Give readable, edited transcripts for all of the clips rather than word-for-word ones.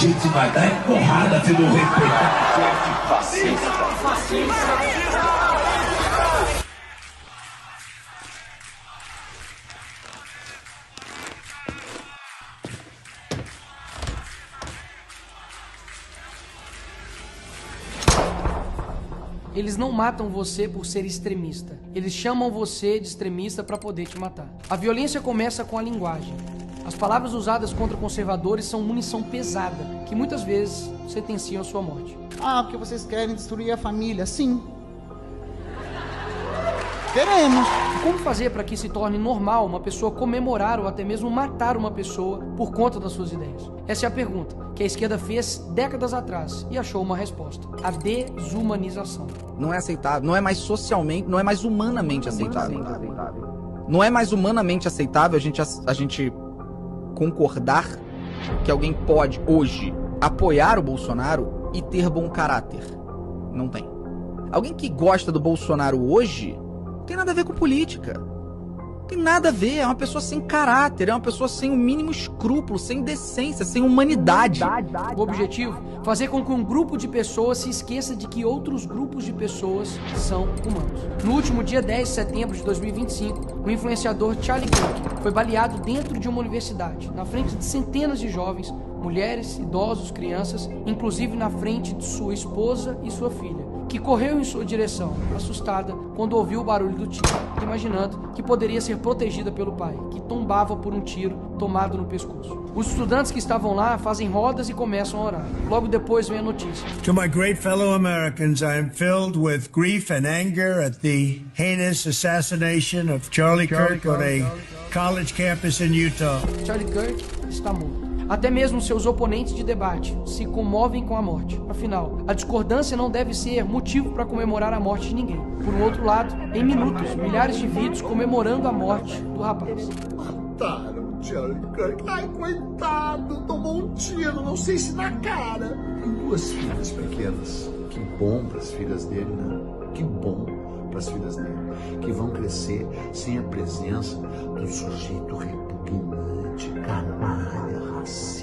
jeito de matar é porrada, filho do respeito. Fascista. Eles não matam você por ser extremista. Eles chamam você de extremista para poder te matar. A violência começa com a linguagem. As palavras usadas contra conservadores são munição pesada, que muitas vezes sentenciam a sua morte. Ah, porque vocês querem destruir a família? Sim. Queremos. Como fazer para que se torne normal uma pessoa comemorar ou até mesmo matar uma pessoa por conta das suas ideias? Essa é a pergunta que a esquerda fez décadas atrás e achou uma resposta: a desumanização. Não é aceitável, não é mais socialmente, não é mais humanamente aceitável. Não é mais humanamente aceitável a gente concordar que alguém pode hoje apoiar o Bolsonaro e ter bom caráter. Não tem. Alguém que gosta do Bolsonaro hoje não tem nada a ver com política. Não tem nada a ver, é uma pessoa sem caráter, é uma pessoa sem o mínimo escrúpulo, sem decência, sem humanidade. O objetivo? Fazer com que um grupo de pessoas se esqueça de que outros grupos de pessoas são humanos. No último dia 10 de setembro de 2025, o influenciador Charlie Kirk foi baleado dentro de uma universidade, na frente de centenas de jovens, mulheres, idosos, crianças, inclusive na frente de sua esposa e sua filha, que correu em sua direção, assustada, quando ouviu o barulho do tiro, imaginando que poderia ser protegida pelo pai, que tombava por um tiro tomado no pescoço. Os estudantes que estavam lá fazem rodas e começam a orar. Logo depois vem a notícia. To my great fellow Americans, I am filled with grief and anger at the heinous assassination of Charlie Kirk on a college campus in Utah. Charlie Kirk está morto. Até mesmo seus oponentes de debate se comovem com a morte. Afinal, a discordância não deve ser motivo para comemorar a morte de ninguém. Por um outro lado, em minutos, milhares de vídeos comemorando a morte do rapaz. Mataram o Charlie Kirk. Ai, coitado, tomou um tiro, não sei se na cara. Tem duas filhas pequenas. Que bom para as filhas dele, né? Que bom para as filhas dele. Que vão crescer sem a presença do sujeito repugnante, canalha, racista.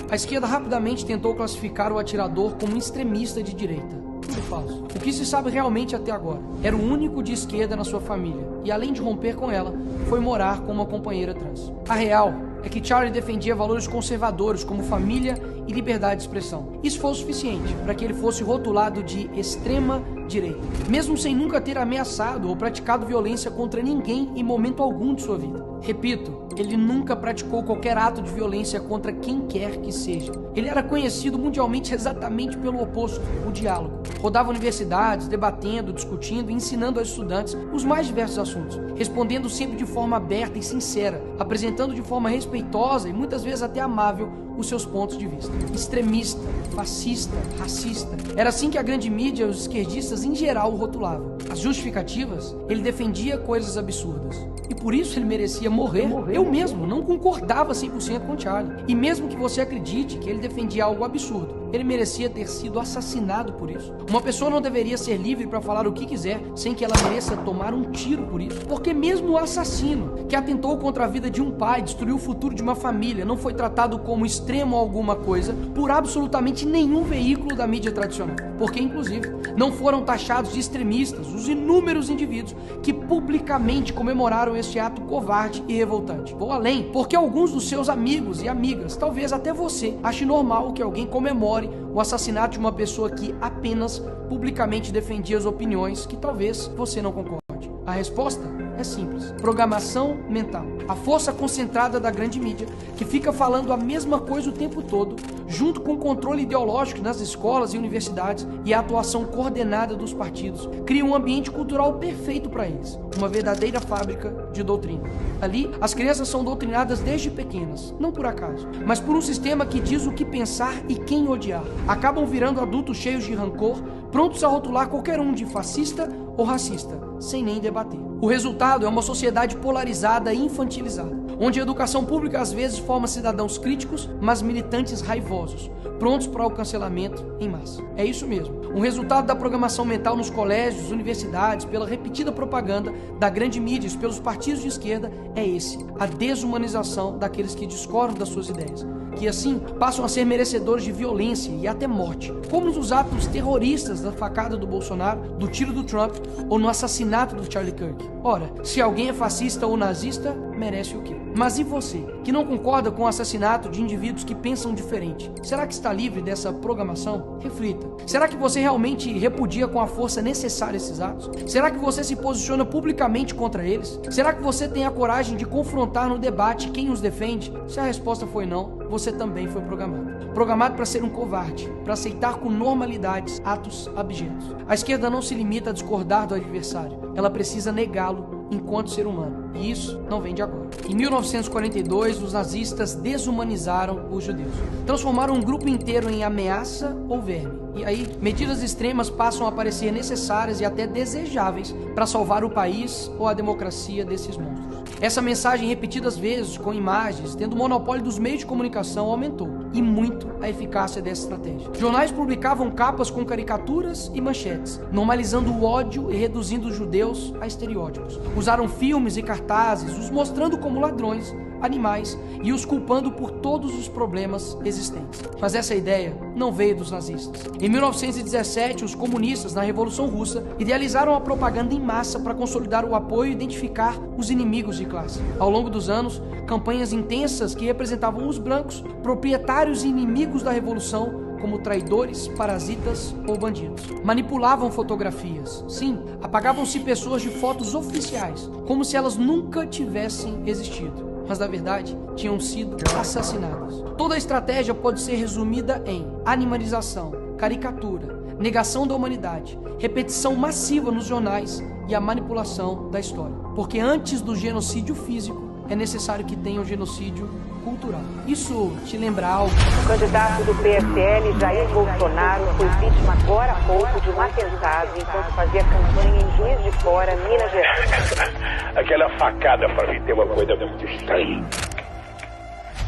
A esquerda rapidamente tentou classificar o atirador como extremista de direita. Tudo falso. O que se sabe realmente até agora? Era o único de esquerda na sua família e, além de romper com ela, foi morar com uma companheira trans. A real é que Charlie defendia valores conservadores como família e liberdade de expressão. Isso foi o suficiente para que ele fosse rotulado de extrema direita, mesmo sem nunca ter ameaçado ou praticado violência contra ninguém em momento algum de sua vida. Repito, ele nunca praticou qualquer ato de violência contra quem quer que seja. Ele era conhecido mundialmente exatamente pelo oposto, o diálogo. Rodava universidades, debatendo, discutindo e ensinando aos estudantes os mais diversos assuntos, respondendo sempre de forma aberta e sincera, apresentando de forma respeitosa e muitas vezes até amável os seus pontos de vista. Extremista, fascista, racista. Era assim que a grande mídia e os esquerdistas em geral o rotulavam. As justificativas? Ele defendia coisas absurdas. E por isso ele merecia morrer. Eu mesmo não concordava 100% com Charlie. E mesmo que você acredite que ele defendia algo absurdo, ele merecia ter sido assassinado por isso. Uma pessoa não deveria ser livre para falar o que quiser sem que ela mereça tomar um tiro por isso. Porque mesmo o assassino que atentou contra a vida de um pai, destruiu o futuro de uma família, não foi tratado como extremo alguma coisa por absolutamente nenhum veículo da mídia tradicional. Porque, inclusive, não foram taxados de extremistas os inúmeros indivíduos que publicamente comemoraram este ato covarde e revoltante. Vou além, porque alguns dos seus amigos e amigas, talvez até você, ache normal que alguém comemore o assassinato de uma pessoa que apenas publicamente defendia as opiniões que talvez você não concorde. A resposta é simples: programação mental. A força concentrada da grande mídia, que fica falando a mesma coisa o tempo todo, junto com o controle ideológico nas escolas e universidades e a atuação coordenada dos partidos, cria um ambiente cultural perfeito para eles. Uma verdadeira fábrica de doutrina. Ali, as crianças são doutrinadas desde pequenas, não por acaso, mas por um sistema que diz o que pensar e quem odiar. Acabam virando adultos cheios de rancor, prontos a rotular qualquer um de fascista ou racista, sem nem debater. O resultado é uma sociedade polarizada e infantilizada, onde a educação pública às vezes forma cidadãos críticos, mas militantes raivosos, prontos para o cancelamento em massa. É isso mesmo. Um resultado da programação mental nos colégios, universidades, pela repetida propaganda da grande mídia e pelos partidos de esquerda é esse: a desumanização daqueles que discordam das suas ideias, que assim passam a ser merecedores de violência e até morte, como nos atos terroristas da facada do Bolsonaro, do tiro do Trump ou no assassinato do Charlie Kirk. Ora, se alguém é fascista ou nazista, merece o quê? Mas e você, que não concorda com o assassinato de indivíduos que pensam diferente? Será que está livre dessa programação? Reflita. Será que você realmente repudia com a força necessária esses atos? Será que você se posiciona publicamente contra eles? Será que você tem a coragem de confrontar no debate quem os defende? Se a resposta foi não, você também foi programado. Programado para ser um covarde, para aceitar com normalidade atos abjetos. A esquerda não se limita a discordar do adversário, ela precisa negá-lo enquanto ser humano. E isso não vem de agora. Em 1942, os nazistas desumanizaram os judeus. Transformaram um grupo inteiro em ameaça ou verme. E aí, medidas extremas passam a parecer necessárias e até desejáveis para salvar o país ou a democracia desses monstros. Essa mensagem, repetidas vezes, com imagens, tendo o monopólio dos meios de comunicação, aumentou, e muito, a eficácia dessa estratégia. Jornais publicavam capas com caricaturas e manchetes, normalizando o ódio e reduzindo os judeus a estereótipos. Usaram filmes e cartazes, os mostrando como ladrões, animais e os culpando por todos os problemas existentes. Mas essa ideia não veio dos nazistas. Em 1917, os comunistas, na Revolução Russa, idealizaram a propaganda em massa para consolidar o apoio e identificar os inimigos de classe. Ao longo dos anos, campanhas intensas que representavam os brancos, proprietários e inimigos da Revolução, como traidores, parasitas ou bandidos. Manipulavam fotografias. Sim, apagavam-se pessoas de fotos oficiais, como se elas nunca tivessem existido. Mas, na verdade, tinham sido assassinadas. Toda a estratégia pode ser resumida em animalização, caricatura, negação da humanidade, repetição massiva nos jornais e a manipulação da história. Porque antes do genocídio físico, é necessário que tenha um genocídio cultural. Isso te lembra algo? O candidato do PSL, Jair Bolsonaro, foi vítima agora há pouco de um atentado enquanto fazia campanha em Juiz de Fora, Minas Gerais. Aquela facada para mim tem uma coisa muito estranha.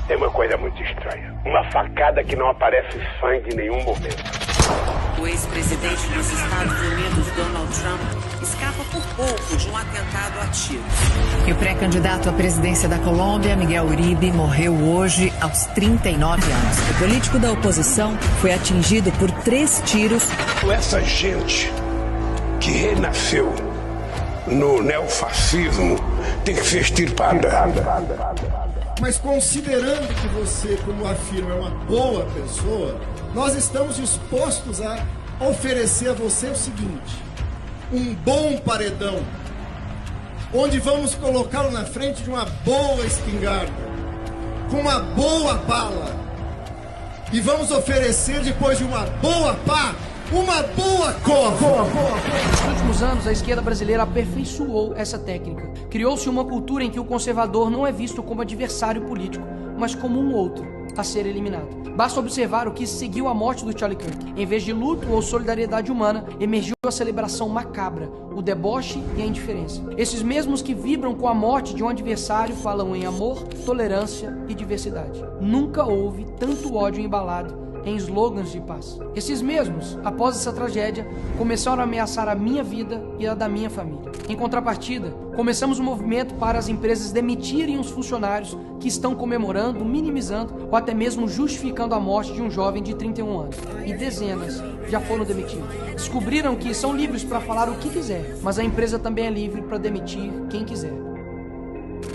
Tem uma coisa muito estranha. Uma facada que não aparece sangue em nenhum momento. O ex-presidente dos Estados Unidos, Donald Trump, escapa por pouco de um atentado a tiros. E o pré-candidato à presidência da Colômbia, Miguel Uribe, morreu hoje aos 39 anos. O político da oposição foi atingido por 3 tiros. Essa gente que renasceu no neofascismo tem que ser extirpada. Mas considerando que você, como afirma, é uma boa pessoa, nós estamos dispostos a oferecer a você o seguinte: um bom paredão, onde vamos colocá-lo na frente de uma boa espingarda, com uma boa bala, e vamos oferecer, depois de uma boa pá, uma boa cova. Nos últimos anos, a esquerda brasileira aperfeiçoou essa técnica. Criou-se uma cultura em que o conservador não é visto como adversário político, mas como um outro a ser eliminado. Basta observar o que seguiu a morte do Charlie Kirk. Em vez de luto ou solidariedade humana, emergiu a celebração macabra, o deboche e a indiferença. Esses mesmos que vibram com a morte de um adversário falam em amor, tolerância e diversidade. Nunca houve tanto ódio embalado em slogans de paz. Esses mesmos, após essa tragédia, começaram a ameaçar a minha vida e a da minha família. Em contrapartida, começamos um movimento para as empresas demitirem os funcionários que estão comemorando, minimizando ou até mesmo justificando a morte de um jovem de 31 anos. E dezenas já foram demitidos. Descobriram que são livres para falar o que quiser, mas a empresa também é livre para demitir quem quiser.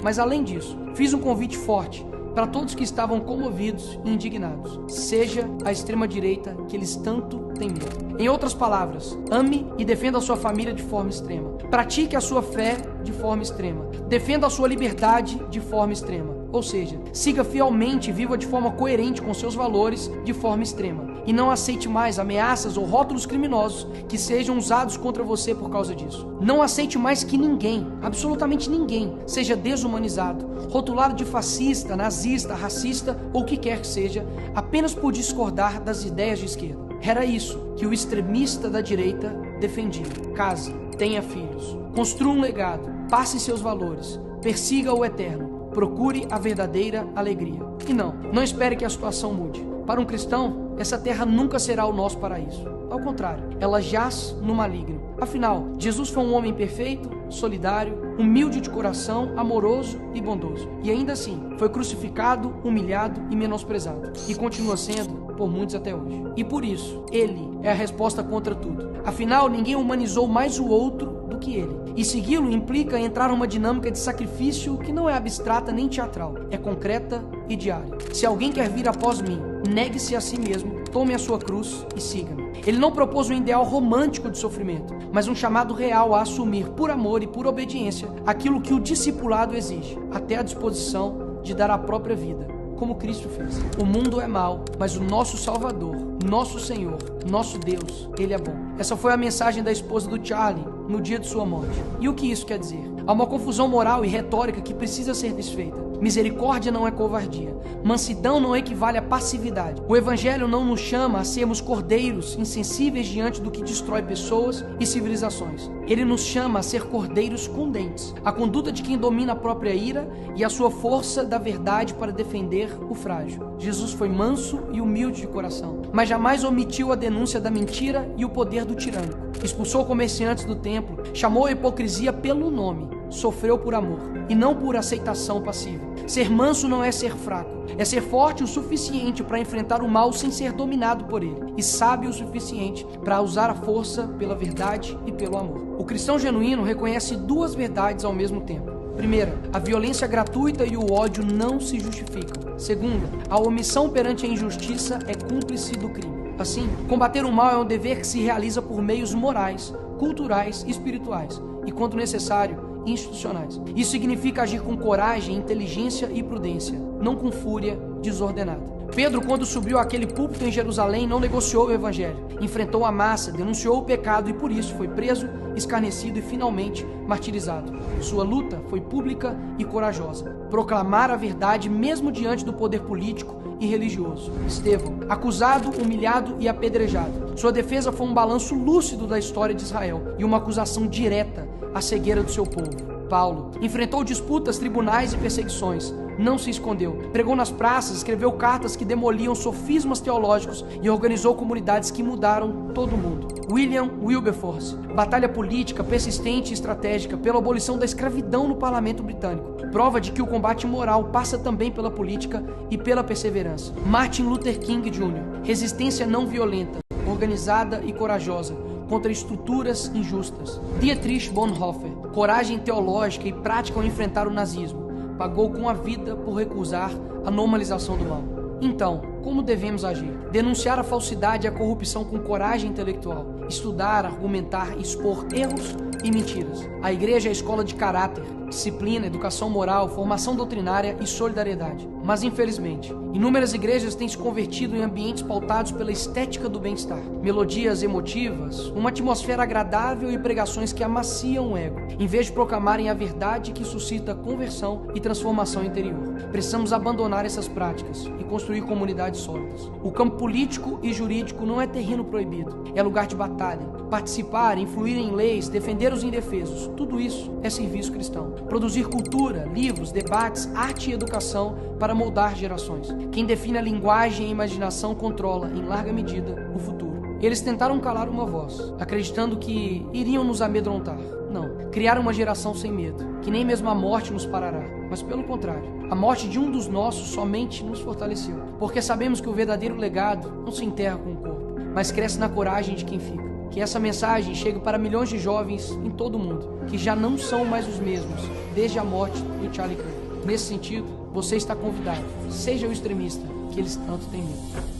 Mas além disso, fiz um convite forte para todos que estavam comovidos e indignados. Seja a extrema-direita que eles tanto têm medo. Em outras palavras, ame e defenda a sua família de forma extrema. Pratique a sua fé de forma extrema. Defenda a sua liberdade de forma extrema. Ou seja, siga fielmente e viva de forma coerente com seus valores de forma extrema. E não aceite mais ameaças ou rótulos criminosos que sejam usados contra você por causa disso. Não aceite mais que ninguém, absolutamente ninguém, seja desumanizado, rotulado de fascista, nazista, racista ou o que quer que seja, apenas por discordar das ideias de esquerda. Era isso que o extremista da direita defendia. Case, tenha filhos, construa um legado, passe seus valores, persiga o eterno, procure a verdadeira alegria. E não espere que a situação mude. Para um cristão, essa terra nunca será o nosso paraíso. Ao contrário, ela jaz no maligno. Afinal, Jesus foi um homem perfeito, solidário, humilde de coração, amoroso e bondoso. E ainda assim, foi crucificado, humilhado e menosprezado. E continua sendo por muitos até hoje. E por isso, ele é a resposta contra tudo. Afinal, ninguém humanizou mais o outro do que ele. E segui-lo implica entrar numa dinâmica de sacrifício que não é abstrata nem teatral, é concreta e diária. Se alguém quer vir após mim, negue-se a si mesmo, tome a sua cruz e siga-me. Ele não propôs um ideal romântico de sofrimento, mas um chamado real a assumir por amor e por obediência aquilo que o discipulado exige, até a disposição de dar a própria vida, como Cristo fez. O mundo é mau, mas o nosso Salvador, nosso Senhor, nosso Deus, Ele é bom. Essa foi a mensagem da esposa do Charlie no dia de sua morte. E o que isso quer dizer? Há uma confusão moral e retórica que precisa ser desfeita. Misericórdia não é covardia. Mansidão não equivale a passividade. O Evangelho não nos chama a sermos cordeiros insensíveis diante do que destrói pessoas e civilizações. Ele nos chama a ser cordeiros com dentes. A conduta de quem domina a própria ira e a sua força da verdade para defender o frágil. Jesus foi manso e humilde de coração, mas jamais omitiu a denúncia da mentira e o poder do tirânico. Expulsou comerciantes do templo, chamou a hipocrisia pelo nome, sofreu por amor e não por aceitação passiva. Ser manso não é ser fraco, é ser forte o suficiente para enfrentar o mal sem ser dominado por ele, e sábio o suficiente para usar a força pela verdade e pelo amor. O cristão genuíno reconhece duas verdades ao mesmo tempo. Primeira, a violência gratuita e o ódio não se justificam. Segunda, a omissão perante a injustiça é cúmplice do crime. Assim, combater o mal é um dever que se realiza por meios morais, culturais e espirituais, e, quando necessário, institucionais. Isso significa agir com coragem, inteligência e prudência, não com fúria desordenada. Pedro, quando subiu àquele púlpito em Jerusalém, não negociou o evangelho, enfrentou a massa, denunciou o pecado e por isso foi preso, escarnecido e finalmente martirizado. Sua luta foi pública e corajosa. Proclamar a verdade mesmo diante do poder político e religioso. Estevão, acusado, humilhado e apedrejado. Sua defesa foi um balanço lúcido da história de Israel e uma acusação direta à cegueira do seu povo. Paulo enfrentou disputas, tribunais e perseguições. Não se escondeu. Pregou nas praças, escreveu cartas que demoliam sofismas teológicos e organizou comunidades que mudaram todo o mundo. William Wilberforce, batalha política persistente e estratégica pela abolição da escravidão no parlamento britânico. Prova de que o combate moral passa também pela política e pela perseverança. Martin Luther King Jr., resistência não violenta, organizada e corajosa contra estruturas injustas. Dietrich Bonhoeffer, coragem teológica e prática ao enfrentar o nazismo. Pagou com a vida por recusar a normalização do mal. Então, como devemos agir? Denunciar a falsidade e a corrupção com coragem intelectual. Estudar, argumentar, expor erros e mentiras. A igreja é a escola de caráter, disciplina, educação moral, formação doutrinária e solidariedade. Mas, infelizmente, inúmeras igrejas têm se convertido em ambientes pautados pela estética do bem-estar. Melodias emotivas, uma atmosfera agradável e pregações que amaciam o ego, em vez de proclamarem a verdade que suscita conversão e transformação interior. Precisamos abandonar essas práticas e construir comunidades sólidas. O campo político e jurídico não é terreno proibido, é lugar de batalha. Participar, influir em leis, defender os indefesos, tudo isso é serviço cristão. Produzir cultura, livros, debates, arte e educação para moldar gerações. Quem define a linguagem e a imaginação controla, em larga medida, o futuro. Eles tentaram calar uma voz, acreditando que iriam nos amedrontar. Não, criaram uma geração sem medo, que nem mesmo a morte nos parará, mas pelo contrário, a morte de um dos nossos somente nos fortaleceu, porque sabemos que o verdadeiro legado não se enterra com o corpo, mas cresce na coragem de quem fica. Que essa mensagem chegue para milhões de jovens em todo o mundo, que já não são mais os mesmos, desde a morte do Charlie Kirk. Nesse sentido, você está convidado, seja o extremista que eles tanto têm medo.